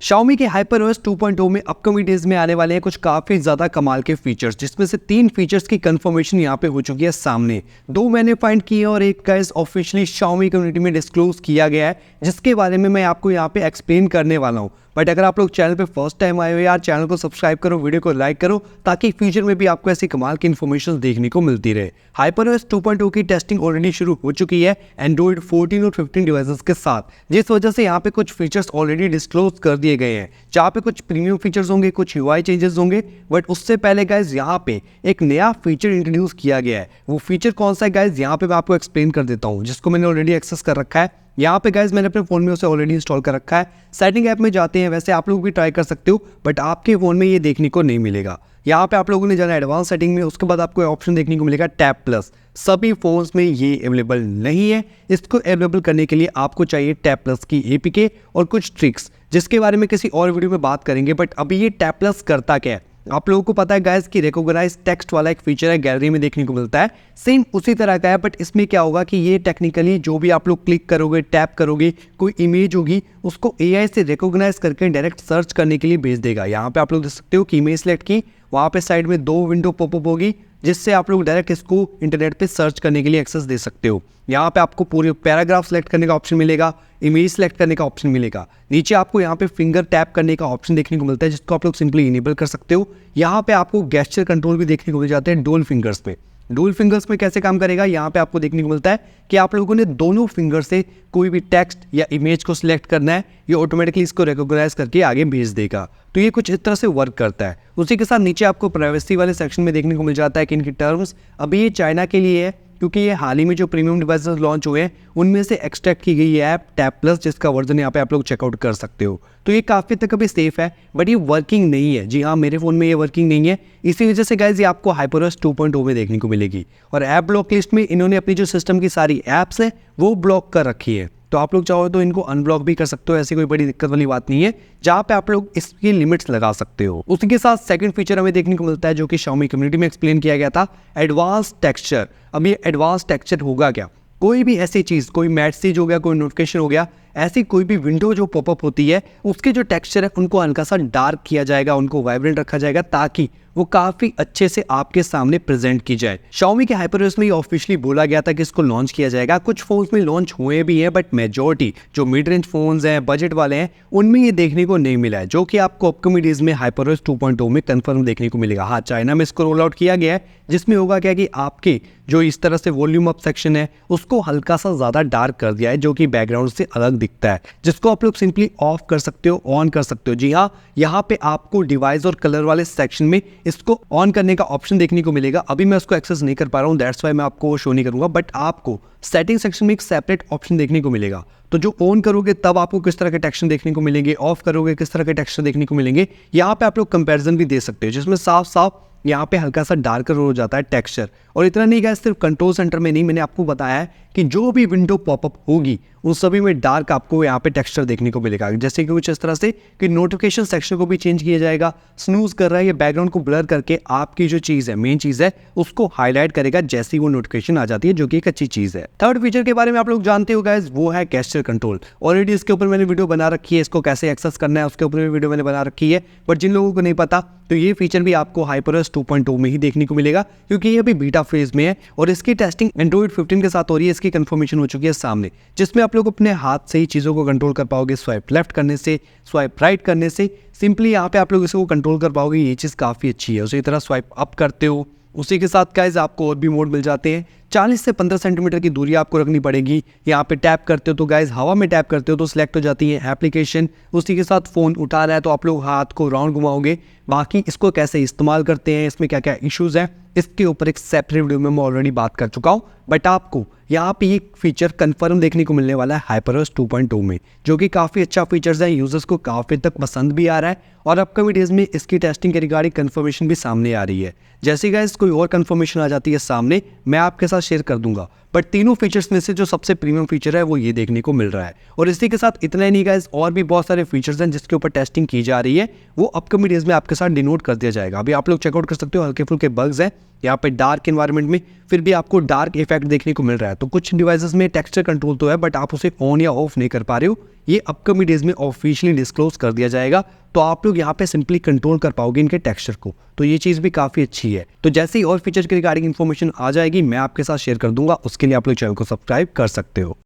Xiaomi के HyperOS 2.0 में upcoming days में आने वाले हैं कुछ काफ़ी ज़्यादा कमाल के फीचर्स, जिसमें से 3 फीचर्स की कंफर्मेशन यहाँ पे हो चुकी है सामने। 2 मैंने फाइंड किए और एक गाइस ऑफिशियली Xiaomi कम्युनिटी में डिस्क्लोज किया गया है, जिसके बारे में मैं आपको यहाँ पे एक्सप्लेन करने वाला हूँ। बट अगर आप लोग चैनल पे फर्स्ट टाइम आए हो यार, चैनल को सब्सक्राइब करो, वीडियो को लाइक करो, ताकि फ्यूचर में भी आपको ऐसी कमाल की इन्फॉर्मेशन देखने को मिलती रहे। HyperOS 2.0 की टेस्टिंग ऑलरेडी शुरू हो चुकी है एंड्रॉइड 14 और 15 डिवाइसेस के साथ, जिस वजह से यहाँ पे कुछ फीचर्स ऑलरेडी डिस्क्लोज कर दिए गए हैं, जहाँ पे कुछ प्रीमियम फीचर्स होंगे, कुछ UI चेंजेस होंगे। बट उससे पहले गाइज यहाँ पे एक नया फीचर इंट्रोड्यूस किया गया है। वो फीचर कौन सा है गाइज, यहाँ पे मैं आपको एक्सप्लेन कर देता हूँ, जिसको मैंने ऑलरेडी एक्सेस कर रखा है। यहाँ पे गाइज मैंने अपने फोन में उसे ऑलरेडी इंस्टॉल कर रखा है। सेटिंग ऐप में जाते हैं, वैसे आप लोग भी ट्राई कर सकते हो, बट आपके फोन में ये देखने को नहीं मिलेगा। यहाँ पे आप लोगों ने जाना एडवांस सेटिंग में, उसके बाद आपको ऑप्शन देखने को मिलेगा टैब प्लस। सभी फोन्स में ये अवेलेबल नहीं है। इसको अवेलेबल करने के लिए आपको चाहिए टैब प्लस की APK और कुछ ट्रिक्स, जिसके बारे में किसी और वीडियो में बात करेंगे। बट अभी ये टैब प्लस करता क्या है, आप लोगों को पता है गाइस कि रिकॉग्नाइज टेक्स्ट वाला एक फीचर है, गैलरी में देखने को मिलता है, सेम उसी तरह का है। बट इसमें क्या होगा कि ये टेक्निकली जो भी आप लोग क्लिक करोगे, टैप करोगे, कोई इमेज होगी, उसको AI से रिकॉग्नाइज करके डायरेक्ट सर्च करने के लिए भेज देगा। यहाँ पे आप लोग देख सकते हो कि इमेज सेलेक्ट की, वहाँ पे साइड में 2 विंडो पॉपअप होगी, जिससे आप लोग डायरेक्ट इसको इंटरनेट पे सर्च करने के लिए एक्सेस दे सकते हो। यहाँ पे आपको पूरे पैराग्राफ सेलेक्ट करने का ऑप्शन मिलेगा, इमेज सेलेक्ट करने का ऑप्शन मिलेगा। नीचे आपको यहाँ पे फिंगर टैप करने का ऑप्शन देखने को मिलता है, जिसको आप लोग सिंपली इनेबल कर सकते हो। यहाँ पे आपको गेस्चर कंट्रोल भी देखने को मिल जाते हैं डुअल फिंगर्स पे। डुअल फिंगर्स में कैसे काम करेगा, यहाँ पे आपको देखने को मिलता है कि आप लोगों ने दोनों फिंगर से कोई भी टेक्स्ट या इमेज को सिलेक्ट करना है, ये ऑटोमेटिकली इसको रिकॉग्नाइज करके आगे भेज देगा। तो ये कुछ इस तरह से वर्क करता है। उसी के साथ नीचे आपको प्राइवेसी वाले सेक्शन में देखने को मिल जाता है कि इनकी टर्म्स अभी ये चाइना के लिए है, क्योंकि ये हाल ही में जो प्रीमियम डिवाइसेस लॉन्च हुए हैं उनमें से एक्सट्रैक्ट की गई ऐप टैब प्लस, जिसका वर्जन यहाँ पे आप लोग चेकआउट कर सकते हो। तो ये काफ़ी तक अभी सेफ है, बट ये वर्किंग नहीं है। जी हाँ, मेरे फ़ोन में ये वर्किंग नहीं है। इसी वजह से गाइज ये आपको HyperOS 2.0 में देखने को मिलेगी। और ऐप ब्लॉक लिस्ट में इन्होंने अपनी जो सिस्टम की सारी ऐप्स है वो ब्लॉक कर रखी है। तो आप लोग चाहो तो इनको अनब्लॉक भी कर सकते हो, ऐसी कोई बड़ी दिक्कत वाली बात नहीं है, जहाँ पे आप लोग इसकी लिमिट्स लगा सकते हो। उसी के साथ सेकंड फीचर हमें देखने को मिलता है, जो कि Xiaomi कम्युनिटी में एक्सप्लेन किया गया था, एडवांस टेक्सचर। अब ये एडवांस टेक्सचर होगा क्या, कोई भी ऐसी चीज़, कोई मैसेज हो गया, कोई नोटिफिकेशन हो गया, ऐसी कोई भी विंडो जो पॉपअप होती है, उसके जो टेक्सचर है उनको हल्का सा डार्क किया जाएगा, उनको वाइब्रेंट रखा जाएगा, ताकि वो काफ़ी अच्छे से आपके सामने प्रेजेंट की जाए। Xiaomi के HyperOS में ये ऑफिशियली बोला गया था कि इसको लॉन्च किया जाएगा। कुछ फोन्स में लॉन्च हुए भी हैं, बट मेजॉरिटी जो मिड रेंज फोन्स हैं, बजट वाले हैं, उनमें ये देखने को नहीं मिला है, जो कि आपको अपकमिंग डेज में HyperOS 2.0 में कंफर्म देखने को मिलेगा। हाँ, चाइना में इसको रोल आउट किया गया है, जिसमें होगा क्या कि आपके जो इस तरह से वॉल्यूम अप सेक्शन है उसको हल्का सा ज़्यादा डार्क कर दिया है, जो कि बैकग्राउंड से अलग दिखता है, जिसको आप लोग सिंपली ऑफ कर सकते हो, ऑन कर सकते हो। जी हाँ, यहाँ पे आपको डिवाइस और कलर वाले सेक्शन में इसको ऑन करने का ऑप्शन देखने को मिलेगा। अभी मैं उसको एक्सेस नहीं कर पा रहा हूँ, दैट्स वाई मैं आपको शो नहीं करूँगा, बट आपको सेटिंग सेक्शन में एक सेपरेट ऑप्शन देखने को मिलेगा। तो जो ऑन करोगे तब आपको किस तरह के टेक्सचर देखने को मिलेंगे, ऑफ करोगे किस तरह के टेक्सचर देखने को मिलेंगे। यहाँ पे आप लोग कंपैरिजन भी दे सकते हो, जिसमें साफ साफ यहाँ पे हल्का सा डार्कर हो जाता है टेक्सचर। और इतना नहीं गाइस, सिर्फ कंट्रोल सेंटर में नहीं, मैंने आपको बताया है कि जो भी विंडो पॉपअप होगी उन सभी में डार्क आपको यहाँ पे टेक्सचर देखने को मिलेगा। जैसे कि कुछ इस तरह से कि नोटिफिकेशन सेक्शन को भी चेंज किया जाएगा, स्नूज कर रहा है, ये बैकग्राउंड को ब्लर करके आपकी जो चीज़ है, मेन चीज़ है, उसको हाईलाइट करेगा जैसी वो नोटिफिकेशन आ जाती है, जो कि एक अच्छी चीज़ है। थर्ड फीचर के बारे में आप लोग जानते हो गाइस, वो है गेस्चर कंट्रोल। ऑलरेडी इसके ऊपर मैंने वीडियो बना रखी है, इसको कैसे एक्सेस करना है उसके ऊपर भी वीडियो मैंने बना रखी है। बट जिन लोगों को नहीं पता, तो ये फीचर भी आपको HyperOS 2.0 में ही देखने को मिलेगा, क्योंकि ये अभी बीटा फेज में है और इसकी टेस्टिंग एंड्रॉइड 15 के साथ हो रही है। इसकी कंफर्मेशन हो चुकी है सामने, जिसमें आप लोग अपने हाथ से ही चीज़ों को कंट्रोल कर पाओगे, स्वाइप लेफ्ट करने से, स्वाइप राइट करने से, सिंपली यहाँ पे आप लोग इसको कंट्रोल कर पाओगे। ये चीज़ काफ़ी अच्छी है। उसी तरह स्वाइप अप करते हो, उसी के साथ गाइस आपको और भी मोड मिल जाते हैं। 40 से 15 सेंटीमीटर की दूरी आपको रखनी पड़ेगी। यहाँ पे टैप करते हो तो गाइस हवा में टैप करते हो तो सिलेक्ट हो जाती है एप्लीकेशन। उसी के साथ फ़ोन उठाना है तो आप लोग हाथ को राउंड घुमाओगे। बाकी इसको कैसे इस्तेमाल करते हैं, इसमें क्या क्या इश्यूज़ हैं, इसके ऊपर एक सेपरेट वीडियो में मैं ऑलरेडी बात कर चुका हूँ। बट आपको यहाँ पे एक फीचर कंफर्म देखने को मिलने वाला है HyperOS 2.0 में, जो कि काफ़ी अच्छा फीचर्स है, यूजर्स को काफ़ी तक पसंद भी आ रहा है और अपकमिंग डेज में इसकी टेस्टिंग के रिगार्डिंग कंफर्मेशन भी सामने आ रही है। जैसे गाइस कोई और कंफर्मेशन आ जाती है सामने, मैं आपके साथ शेयर कर दूंगा। बट तीनों फीचर्स में से जो सबसे प्रीमियम फीचर है वो ये देखने को मिल रहा है। और इसी के साथ इतना ही नहीं गाइस, और भी बहुत सारे फीचर्स हैं जिसके ऊपर टेस्टिंग की जा रही है, वो अपकमिंग डेज में आपके साथ डिनोट कर दिया जाएगा। अभी आप लोग चेकआउट कर सकते हो, हल्के फुल्के बग्स हैं यहाँ पे डार्क एनवायरनमेंट में फिर भी आपको डार्क इफेक्ट देखने को मिल रहा है। तो कुछ डिवाइसेस में टेक्सचर कंट्रोल तो है बट आप उसे ऑन या ऑफ नहीं कर पा रहे हो। ये अपकमिंग डेज में ऑफिशियली डिस्क्लोज कर दिया जाएगा, तो आप लोग यहाँ पे सिंपली कंट्रोल कर पाओगे इनके टेक्सचर को। तो ये चीज़ भी काफ़ी अच्छी है। तो जैसे ही और फीचर के रिगार्डिंग इन्फॉर्मेशन आ जाएगी मैं आपके साथ शेयर कर दूंगा। उसके लिए आप लोग चैनल को सब्सक्राइब कर सकते हो।